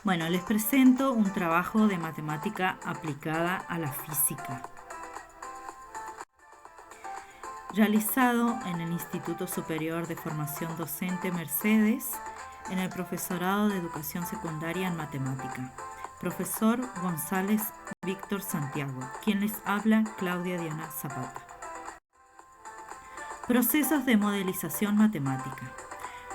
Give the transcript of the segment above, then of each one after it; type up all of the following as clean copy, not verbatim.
Bueno, les presento un trabajo de matemática aplicada a la física, realizado en el Instituto Superior de Formación Docente Mercedes, en el Profesorado de Educación Secundaria en Matemática. Profesor González Víctor Santiago, quien les habla Claudia Diana Zapata. Procesos de modelización matemática.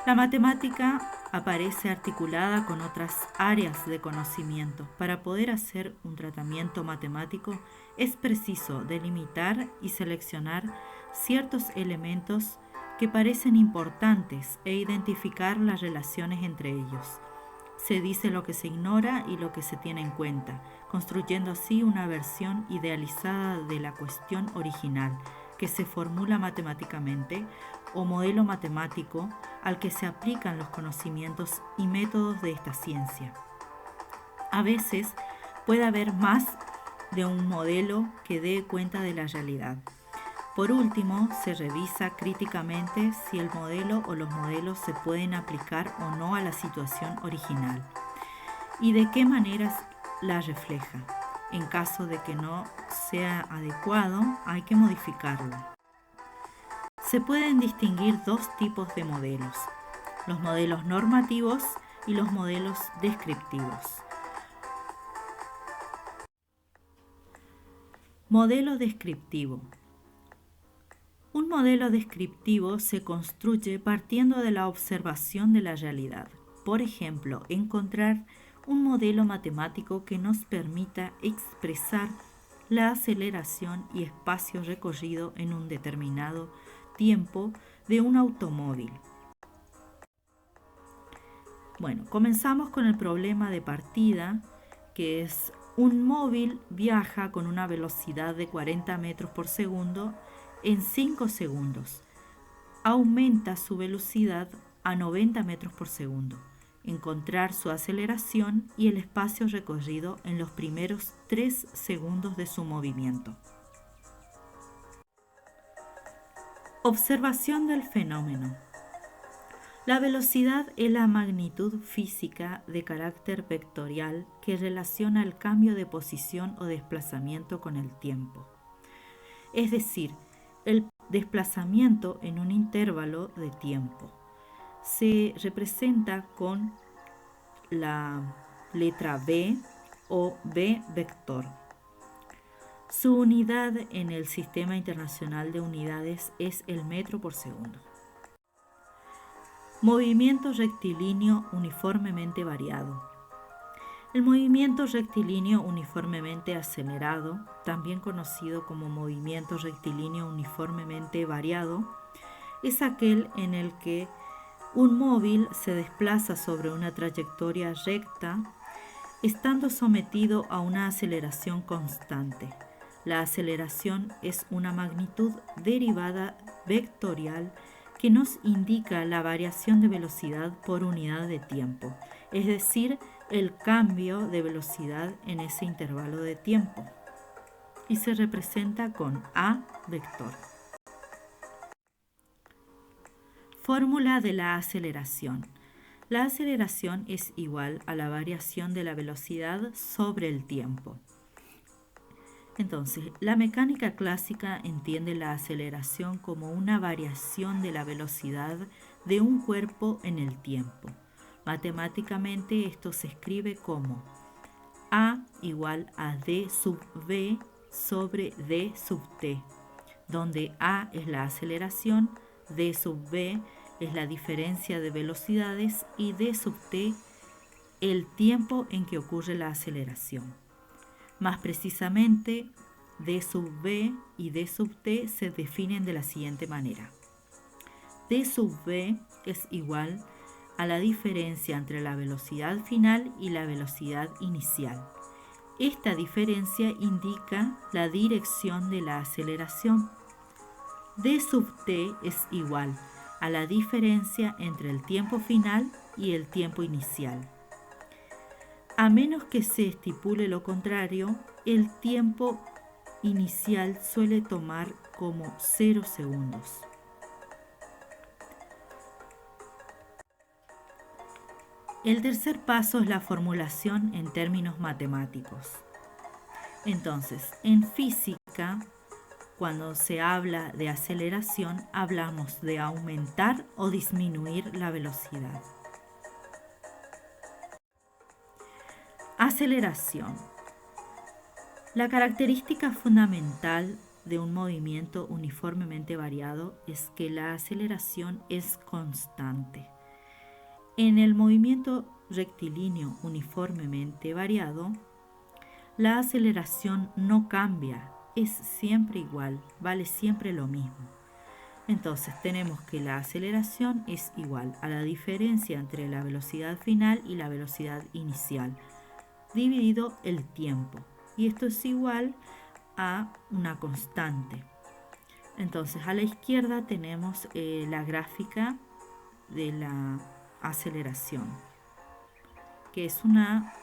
La matemática aparece articulada con otras áreas de conocimiento. Para poder hacer un tratamiento matemático es preciso delimitar y seleccionar ciertos elementos que parecen importantes e identificar las relaciones entre ellos. Se dice lo que se ignora y lo que se tiene en cuenta, construyendo así una versión idealizada de la cuestión original que se formula matemáticamente o modelo matemático al que se aplican los conocimientos y métodos de esta ciencia. A veces puede haber más de un modelo que dé cuenta de la realidad. Por último, se revisa críticamente si el modelo o los modelos se pueden aplicar o no a la situación original y de qué maneras la refleja. En caso de que no sea adecuado, hay que modificarlo. Se pueden distinguir dos tipos de modelos: los modelos normativos y los modelos descriptivos. Modelo descriptivo. Un modelo descriptivo se construye partiendo de la observación de la realidad. Por ejemplo, encontrar un modelo matemático que nos permita expresar la aceleración y espacio recorrido en un determinado tiempo de un automóvil. Bueno, comenzamos con el problema de partida, que es: un móvil viaja con una velocidad de 40 metros por segundo en 5 segundos. Aumenta su velocidad a 90 metros por segundo. Encontrar su aceleración y el espacio recorrido en los primeros 3 segundos de su movimiento. Observación del fenómeno. La velocidad es la magnitud física de carácter vectorial que relaciona el cambio de posición o desplazamiento con el tiempo. Es decir, el desplazamiento en un intervalo de tiempo. Se representa con la letra B o B vector. Su unidad en el Sistema Internacional de Unidades es el metro por segundo. Movimiento rectilíneo uniformemente variado. El movimiento rectilíneo uniformemente acelerado, también conocido como movimiento rectilíneo uniformemente variado, es aquel en el que un móvil se desplaza sobre una trayectoria recta, estando sometido a una aceleración constante. La aceleración es una magnitud derivada vectorial que nos indica la variación de velocidad por unidad de tiempo, es decir, el cambio de velocidad en ese intervalo de tiempo, y se representa con A vector. Fórmula de la aceleración. La aceleración es igual a la variación de la velocidad sobre el tiempo. Entonces, la mecánica clásica entiende la aceleración como una variación de la velocidad de un cuerpo en el tiempo. Matemáticamente esto se escribe como A igual a d sub v sobre d sub t, donde A es la aceleración, d sub v es la diferencia de velocidades y d sub t el tiempo en que ocurre la aceleración. Más precisamente, d sub v y d sub t se definen de la siguiente manera. d sub v es igual a la diferencia entre la velocidad final y la velocidad inicial. Esta diferencia indica la dirección de la aceleración. d sub t es igual a la diferencia entre el tiempo final y el tiempo inicial. A menos que se estipule lo contrario, el tiempo inicial suele tomar como 0 segundos. El tercer paso es la formulación en términos matemáticos. Entonces, en física, cuando se habla de aceleración, hablamos de aumentar o disminuir la velocidad. Aceleración. La característica fundamental de un movimiento uniformemente variado es que la aceleración es constante. En el movimiento rectilíneo uniformemente variado, la aceleración no cambia, es siempre igual, vale siempre lo mismo. Entonces tenemos que la aceleración es igual a la diferencia entre la velocidad final y la velocidad inicial, dividido el tiempo. Y esto es igual a una constante. Entonces a la izquierda tenemos la gráfica de la aceleración, que es una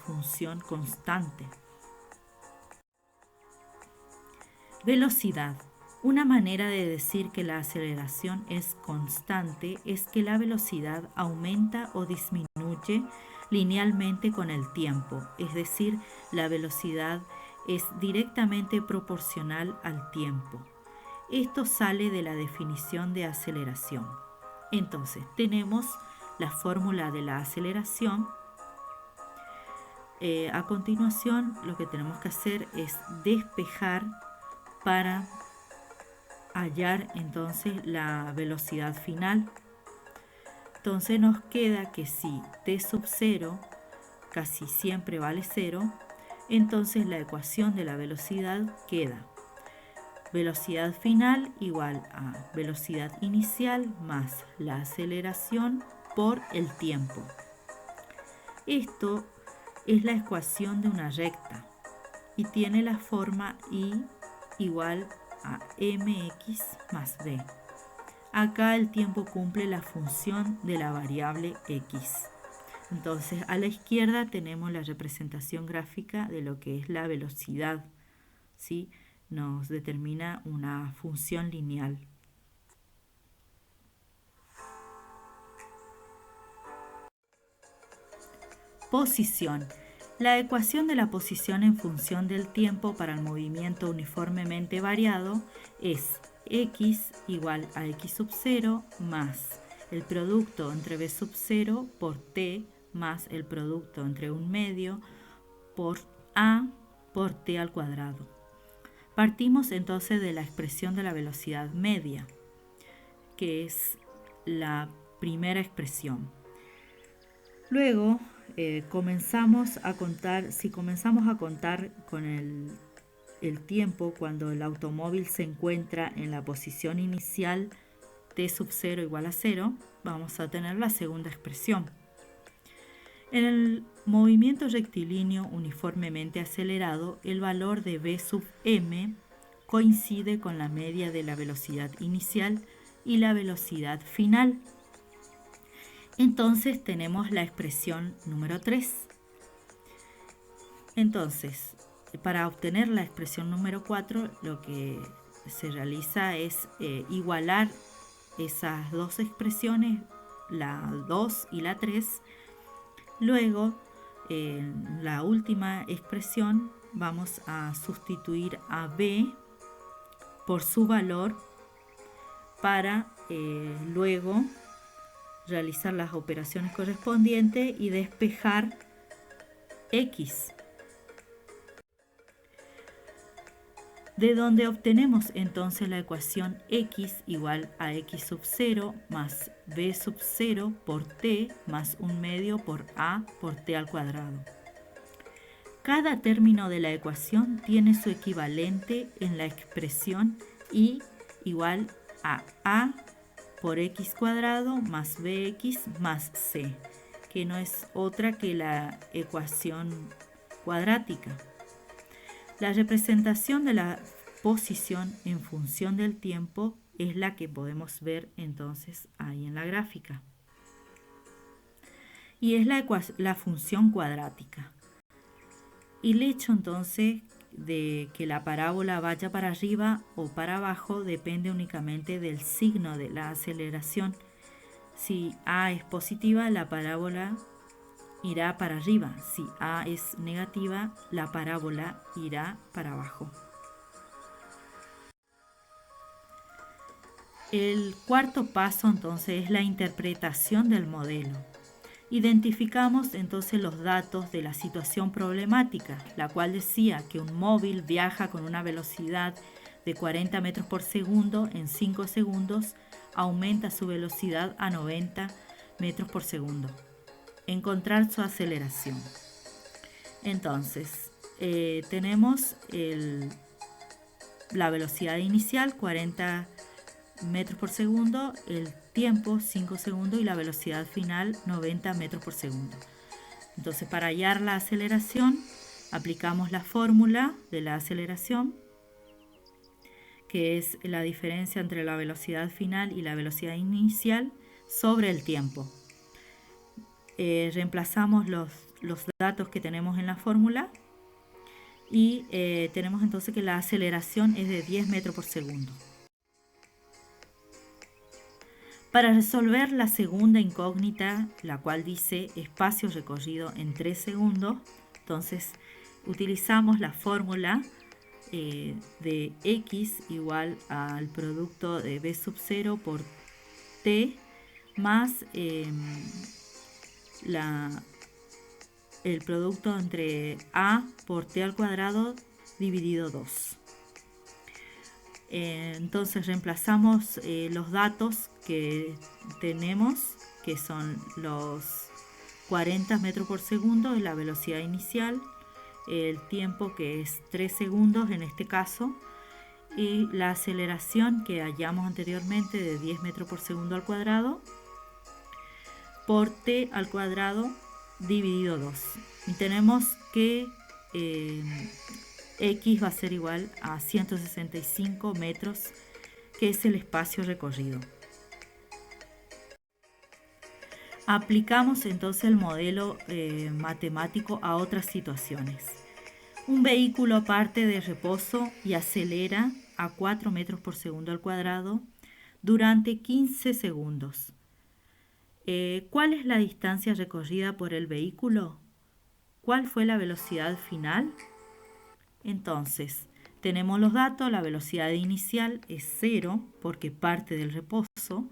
función constante. Velocidad. Una manera de decir que la aceleración es constante es que la velocidad aumenta o disminuye linealmente con el tiempo, es decir, la velocidad es directamente proporcional al tiempo. Esto sale de la definición de aceleración. Entonces, tenemos la fórmula de la aceleración. A continuación, lo que tenemos que hacer es despejar para hallar entonces la velocidad final. Entonces nos queda que si t sub 0 casi siempre vale 0, entonces la ecuación de la velocidad queda velocidad final igual a velocidad inicial más la aceleración por el tiempo. Esto es la ecuación de una recta y tiene la forma I igual a mx más b. Acá el tiempo cumple la función de la variable x. Entonces a la izquierda tenemos la representación gráfica de lo que es la velocidad, ¿sí? Nos determina una función lineal. Posición. La ecuación de la posición en función del tiempo para el movimiento uniformemente variado es x igual a x sub 0 más el producto entre b sub 0 por t más el producto entre un medio por a por t al cuadrado. Partimos entonces de la expresión de la velocidad media, que es la primera expresión. Luego comenzamos a contar, si comenzamos a contar con el tiempo cuando el automóvil se encuentra en la posición inicial t sub 0 igual a 0, vamos a tener la segunda expresión. En el movimiento rectilíneo uniformemente acelerado, el valor de v sub m coincide con la media de la velocidad inicial y la velocidad final. Entonces tenemos la expresión número 3. Entonces, para obtener la expresión número 4, lo que se realiza es igualar esas dos expresiones, la 2 y la 3. Luego, en la última expresión, vamos a sustituir a b por su valor para luego realizar las operaciones correspondientes y despejar x, de donde obtenemos entonces la ecuación x igual a x sub 0 más b sub 0 por t más un medio por a por t al cuadrado. Cada término de la ecuación tiene su equivalente en la expresión y igual a por x cuadrado más bx más c, que no es otra que la ecuación cuadrática. La representación de la posición en función del tiempo es la que podemos ver entonces ahí en la gráfica. Y es la función cuadrática. Y el hecho entonces de que la parábola vaya para arriba o para abajo depende únicamente del signo de la aceleración. Si A es positiva, la parábola irá para arriba. Si A es negativa, la parábola irá para abajo. El cuarto paso entonces es la interpretación del modelo. Identificamos entonces los datos de la situación problemática, la cual decía que un móvil viaja con una velocidad de 40 metros por segundo en 5 segundos, aumenta su velocidad a 90 metros por segundo. Encontrar su aceleración. Entonces, tenemos la velocidad inicial, 40 metros por segundo, el tiempo 5 segundos y la velocidad final 90 metros por segundo. Entonces, para hallar la aceleración, aplicamos la fórmula de la aceleración, que es la diferencia entre la velocidad final y la velocidad inicial sobre el tiempo. Reemplazamos los datos que tenemos en la fórmula y tenemos entonces que la aceleración es de 10 metros por segundo. Para resolver la segunda incógnita, la cual dice espacio recorrido en 3 segundos, entonces utilizamos la fórmula de x igual al producto de b sub 0 por t más el producto entre a por t al cuadrado dividido 2. Entonces reemplazamos los datos que tenemos, que son los 40 metros por segundo de la velocidad inicial, el tiempo que es 3 segundos en este caso, y la aceleración que hallamos anteriormente de 10 metros por segundo al cuadrado por t al cuadrado dividido 2. Y tenemos que x va a ser igual a 165 metros, que es el espacio recorrido. Aplicamos entonces el modelo matemático a otras situaciones. Un vehículo parte de reposo y acelera a 4 metros por segundo al cuadrado durante 15 segundos. ¿Cuál es la distancia recorrida por el vehículo? ¿Cuál fue la velocidad final? Entonces, tenemos los datos, la velocidad inicial es 0 porque parte del reposo,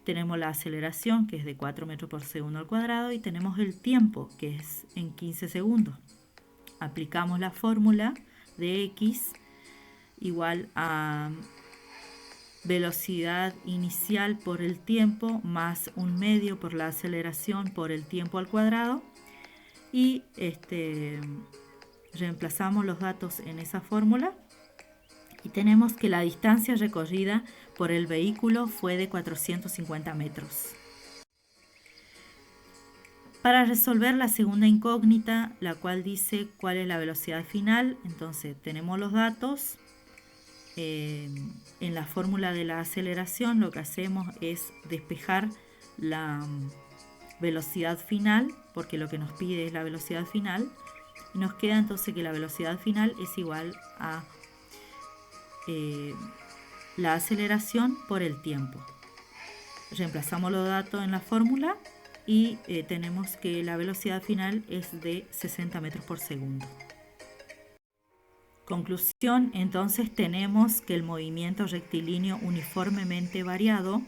tenemos la aceleración que es de 4 metros por segundo al cuadrado y tenemos el tiempo que es en 15 segundos. Aplicamos la fórmula de x igual a velocidad inicial por el tiempo más 1/2 por la aceleración por el tiempo al cuadrado y reemplazamos los datos en esa fórmula y tenemos que la distancia recorrida por el vehículo fue de 450 metros. Para resolver la segunda incógnita, la cual dice cuál es la velocidad final, entonces tenemos los datos. En la fórmula de la aceleración lo que hacemos es despejar la velocidad final, porque lo que nos pide es la velocidad final. Y nos queda entonces que la velocidad final es igual a la aceleración por el tiempo. Reemplazamos los datos en la fórmula y tenemos que la velocidad final es de 60 metros por segundo. Conclusión, entonces tenemos que el movimiento rectilíneo uniformemente variado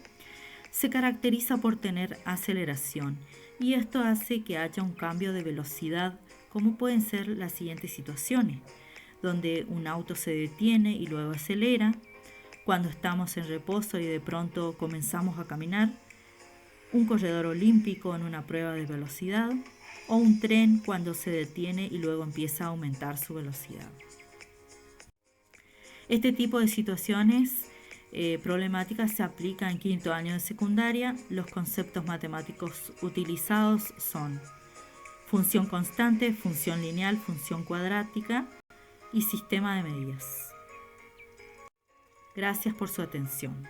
se caracteriza por tener aceleración y esto hace que haya un cambio de velocidad, como pueden ser las siguientes situaciones, donde un auto se detiene y luego acelera, cuando estamos en reposo y de pronto comenzamos a caminar, un corredor olímpico en una prueba de velocidad o un tren cuando se detiene y luego empieza a aumentar su velocidad. Este tipo de situaciones problemáticas se aplica en quinto año de secundaria. Los conceptos matemáticos utilizados son función constante, función lineal, función cuadrática y sistema de medidas. Gracias por su atención.